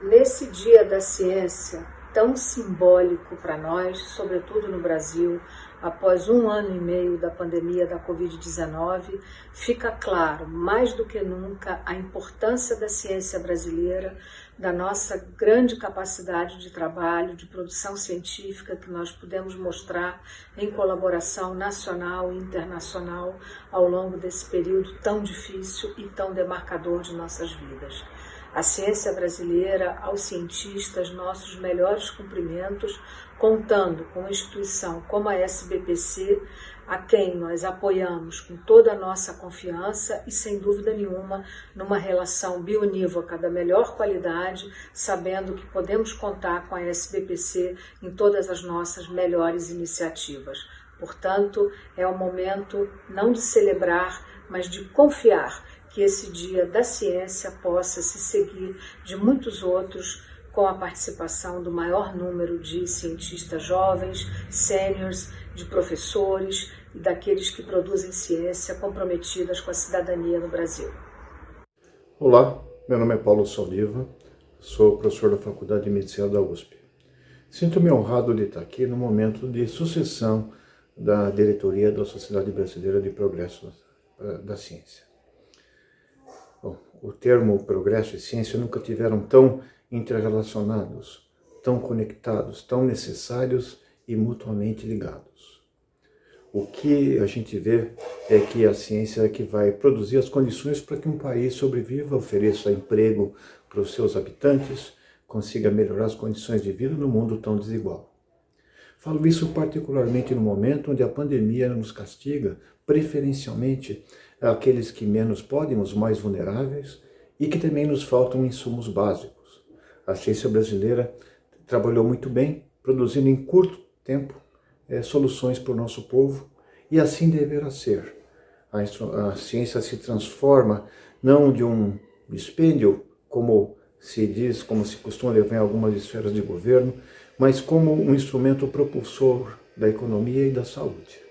Nesse Dia da Ciência, tão simbólico para nós, sobretudo no Brasil, após 1 ano e meio da pandemia da Covid-19, fica claro, mais do que nunca, a importância da ciência brasileira, da nossa grande capacidade de trabalho, de produção científica que nós pudemos mostrar em colaboração nacional e internacional ao longo desse período tão difícil e tão demarcador de nossas vidas. A ciência brasileira, aos cientistas, nossos melhores cumprimentos, contando com uma instituição como a SBPC, a quem nós apoiamos com toda a nossa confiança e, sem dúvida nenhuma, numa relação bionívoca da melhor qualidade, sabendo que podemos contar com a SBPC em todas as nossas melhores iniciativas. Portanto, é o momento não de celebrar, mas de confiar que esse Dia da Ciência possa se seguir de muitos outros, com a participação do maior número de cientistas jovens, sêniores, de professores e daqueles que produzem ciência comprometidas com a cidadania no Brasil. Olá, meu nome é Paulo Soliva, sou professor da Faculdade de Medicina da USP. Sinto-me honrado de estar aqui no momento de sucessão da diretoria da Sociedade Brasileira de Progresso da Ciência. Bom, o termo progresso e ciência nunca tiveram tão interrelacionados, tão conectados, tão necessários e mutuamente ligados. O que a gente vê é que a ciência é que vai produzir as condições para que um país sobreviva, ofereça emprego para os seus habitantes, consiga melhorar as condições de vida num mundo tão desigual. Falo isso particularmente no momento onde a pandemia nos castiga, preferencialmente aqueles que menos podem, os mais vulneráveis, e que também nos faltam insumos básicos. A ciência brasileira trabalhou muito bem, produzindo em curto tempo soluções para o nosso povo, e assim deverá ser. A ciência se transforma não de um dispêndio, como se diz, como se costuma levar em algumas esferas de governo, mas como um instrumento propulsor da economia e da saúde.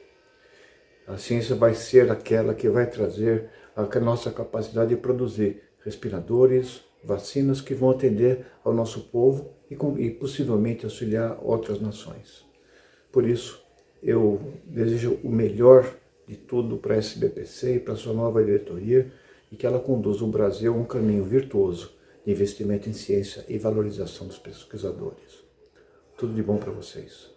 A ciência vai ser aquela que vai trazer a nossa capacidade de produzir respiradores, vacinas que vão atender ao nosso povo e possivelmente auxiliar outras nações. Por isso, eu desejo o melhor de tudo para a SBPC e para a sua nova diretoria e que ela conduza o Brasil a um caminho virtuoso de investimento em ciência e valorização dos pesquisadores. Tudo de bom para vocês.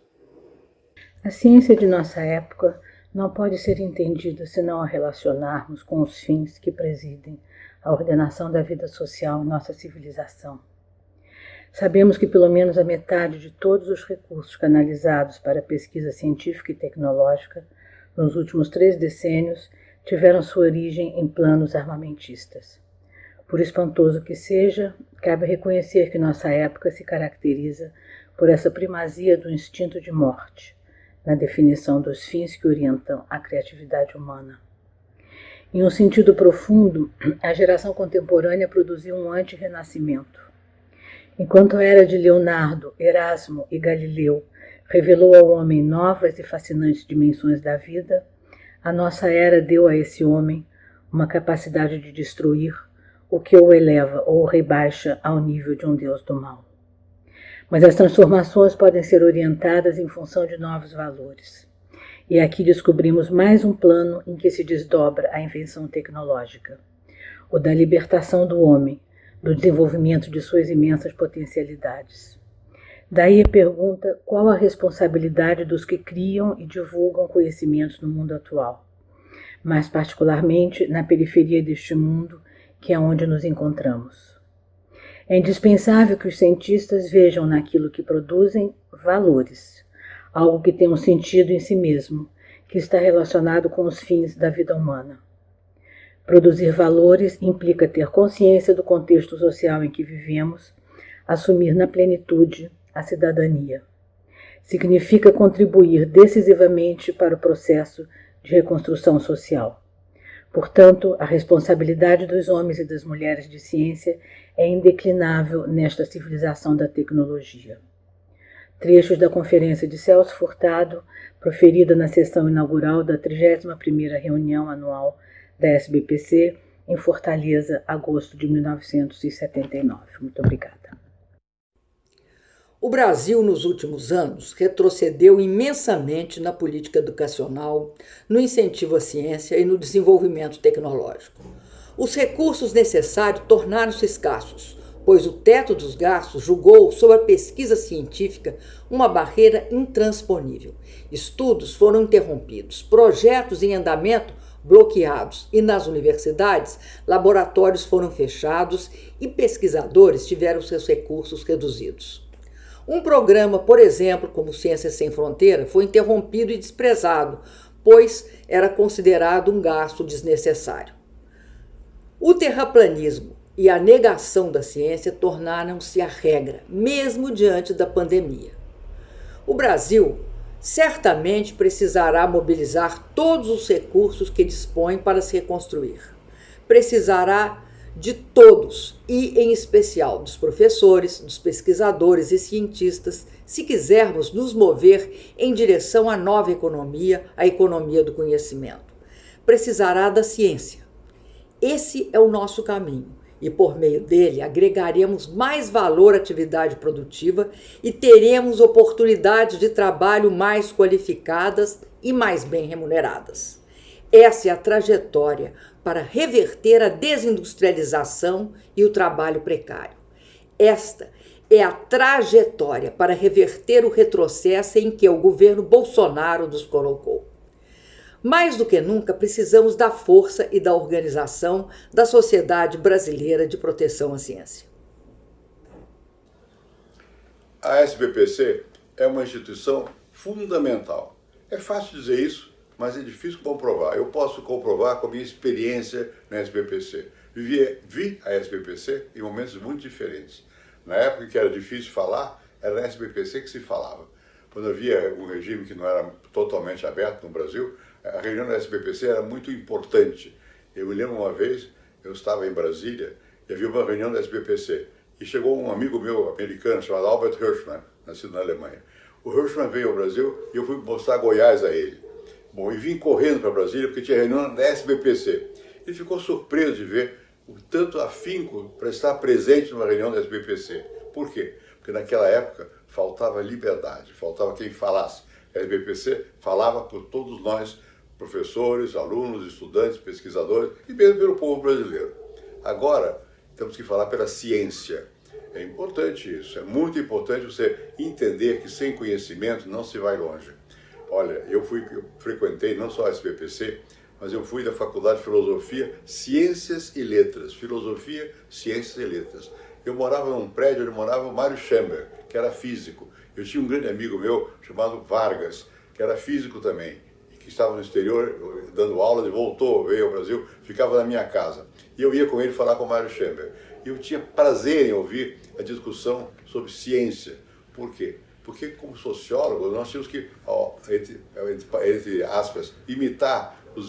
A ciência de nossa época não pode ser entendida se não a relacionarmos com os fins que presidem a ordenação da vida social em nossa civilização. Sabemos que pelo menos a metade de todos os recursos canalizados para a pesquisa científica e tecnológica nos últimos 3 decênios tiveram sua origem em planos armamentistas. Por espantoso que seja, cabe reconhecer que nossa época se caracteriza por essa primazia do instinto de morte, na definição dos fins que orientam a criatividade humana. Em um sentido profundo, a geração contemporânea produziu um anti-renascimento. Enquanto a era de Leonardo, Erasmo e Galileu revelou ao homem novas e fascinantes dimensões da vida, a nossa era deu a esse homem uma capacidade de destruir o que o eleva ou o rebaixa ao nível de um deus do mal. Mas as transformações podem ser orientadas em função de novos valores. E aqui descobrimos mais um plano em que se desdobra a invenção tecnológica, o da libertação do homem, do desenvolvimento de suas imensas potencialidades. Daí a pergunta: qual a responsabilidade dos que criam e divulgam conhecimentos no mundo atual? Mais particularmente na periferia deste mundo, que é onde nos encontramos. É indispensável que os cientistas vejam naquilo que produzem valores, algo que tem um sentido em si mesmo, que está relacionado com os fins da vida humana. Produzir valores implica ter consciência do contexto social em que vivemos, assumir na plenitude a cidadania. Significa contribuir decisivamente para o processo de reconstrução social. Portanto, a responsabilidade dos homens e das mulheres de ciência é indeclinável nesta civilização da tecnologia. Trechos da conferência de Celso Furtado, proferida na sessão inaugural da 31ª reunião anual da SBPC, em Fortaleza, agosto de 1979. Muito obrigada. O Brasil, nos últimos anos, retrocedeu imensamente na política educacional, no incentivo à ciência e no desenvolvimento tecnológico. Os recursos necessários tornaram-se escassos, pois o teto dos gastos julgou sobre a pesquisa científica uma barreira intransponível. Estudos foram interrompidos, projetos em andamento bloqueados e nas universidades, laboratórios foram fechados e pesquisadores tiveram seus recursos reduzidos. Um programa, por exemplo, como Ciências Sem Fronteira, foi interrompido e desprezado, pois era considerado um gasto desnecessário. O terraplanismo e a negação da ciência tornaram-se a regra, mesmo diante da pandemia. O Brasil certamente precisará mobilizar todos os recursos que dispõe para se reconstruir. Precisará de todos, e em especial dos professores, dos pesquisadores e cientistas, se quisermos nos mover em direção à nova economia, a economia do conhecimento. Precisará da ciência. Esse é o nosso caminho, e por meio dele agregaremos mais valor à atividade produtiva e teremos oportunidades de trabalho mais qualificadas e mais bem remuneradas. Essa é a trajetória para reverter a desindustrialização e o trabalho precário. Esta é a trajetória para reverter o retrocesso em que o governo Bolsonaro nos colocou. Mais do que nunca, precisamos da força e da organização da Sociedade Brasileira de Proteção à Ciência. A SBPC é uma instituição fundamental. É fácil dizer isso, mas é difícil comprovar. Eu posso comprovar com a minha experiência na SBPC. Vi a SBPC em momentos muito diferentes. Na época que era difícil falar, era na SBPC que se falava. Quando havia um regime que não era totalmente aberto no Brasil, a reunião da SBPC era muito importante. Eu me lembro uma vez, eu estava em Brasília e havia uma reunião da SBPC. E chegou um amigo meu americano chamado Albert Hirschman, nascido na Alemanha. O Hirschman veio ao Brasil e eu fui mostrar Goiás a ele. Bom, e vim correndo para Brasília porque tinha reunião da SBPC. Ele ficou surpreso de ver o tanto afinco para estar presente numa reunião da SBPC. Por quê? Porque naquela época faltava liberdade, faltava quem falasse. A SBPC falava por todos nós, professores, alunos, estudantes, pesquisadores e mesmo pelo povo brasileiro. Agora, temos que falar pela ciência. É importante isso, é muito importante você entender que sem conhecimento não se vai longe. Olha, eu frequentei não só a SBPC, mas eu fui da Faculdade de Filosofia, Ciências e Letras. Filosofia, Ciências e Letras. Eu morava num prédio onde morava o Mário Schember, que era físico. Eu tinha um grande amigo meu chamado Vargas, que era físico também, e que estava no exterior dando aula, e voltou, veio ao Brasil, ficava na minha casa. E eu ia com ele falar com o Mário Schember. E eu tinha prazer em ouvir a discussão sobre ciência. Por quê? Porque, como sociólogo, nós tínhamos que, entre aspas, imitar os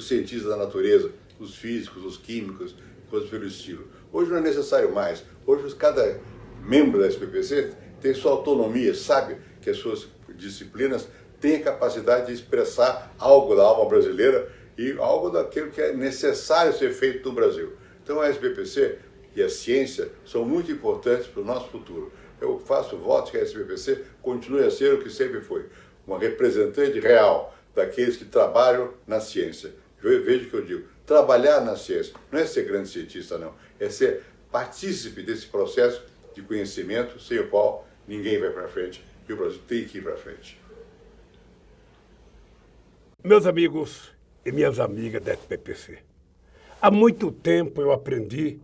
cientistas da natureza, os físicos, os químicos, coisas pelo estilo. Hoje não é necessário mais. Hoje, cada membro da SBPC tem sua autonomia, sabe que as suas disciplinas têm a capacidade de expressar algo da alma brasileira e algo daquilo que é necessário ser feito no Brasil. Então, a SBPC e a ciência são muito importantes para o nosso futuro. Eu faço votos que a SBPC continue a ser o que sempre foi, uma representante real daqueles que trabalham na ciência. Veja o que eu digo, trabalhar na ciência não é ser grande cientista, não, é ser partícipe desse processo de conhecimento sem o qual ninguém vai para frente e o Brasil tem que ir para frente. Meus amigos e minhas amigas da SBPC, há muito tempo eu aprendi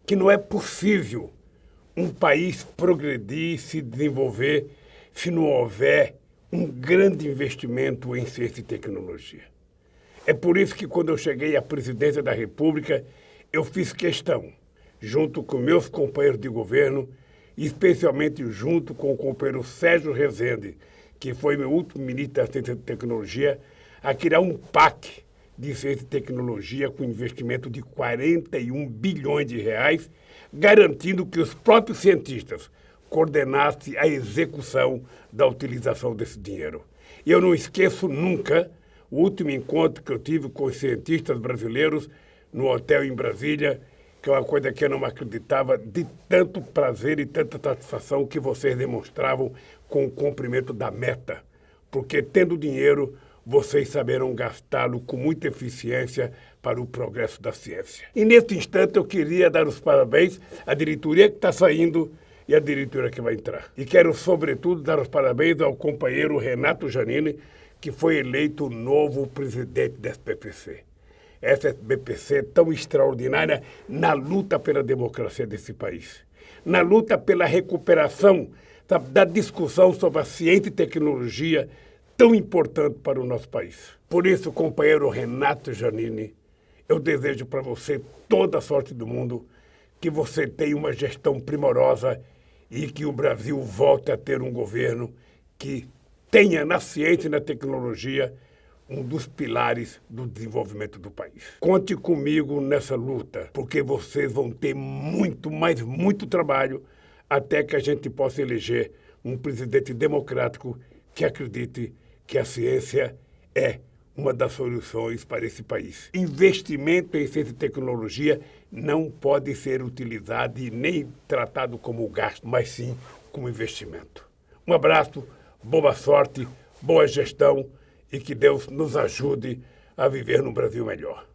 que não é possível um país progredir e se desenvolver se não houver um grande investimento em ciência e tecnologia. É por isso que quando eu cheguei à presidência da República, eu fiz questão, junto com meus companheiros de governo, especialmente junto com o companheiro Sérgio Rezende, que foi meu último ministro da Ciência e Tecnologia, a criar um PAC de ciência e tecnologia com investimento de 41 bilhões de reais, garantindo que os próprios cientistas coordenassem a execução da utilização desse dinheiro. E eu não esqueço nunca o último encontro que eu tive com os cientistas brasileiros no hotel em Brasília, que é uma coisa que eu não acreditava, de tanto prazer e tanta satisfação que vocês demonstravam com o cumprimento da meta. Porque, tendo dinheiro, vocês saberão gastá-lo com muita eficiência para o progresso da ciência. E, neste instante, eu queria dar os parabéns à diretoria que está saindo e à diretoria que vai entrar. E quero, sobretudo, dar os parabéns ao companheiro Renato Giannini, que foi eleito o novo presidente da SBPC. Essa SBPC tão extraordinária na luta pela democracia desse país, na luta pela recuperação da discussão sobre a ciência e tecnologia tão importante para o nosso país. Por isso, companheiro Renato Giannini, eu desejo para você toda a sorte do mundo, que você tenha uma gestão primorosa e que o Brasil volte a ter um governo que tenha na ciência e na tecnologia um dos pilares do desenvolvimento do país. Conte comigo nessa luta, porque vocês vão ter muito, mas muito trabalho até que a gente possa eleger um presidente democrático que acredite que a ciência é uma das soluções para esse país. Investimento em ciência e tecnologia não pode ser utilizado e nem tratado como gasto, mas sim como investimento. Um abraço, boa sorte, boa gestão e que Deus nos ajude a viver num Brasil melhor.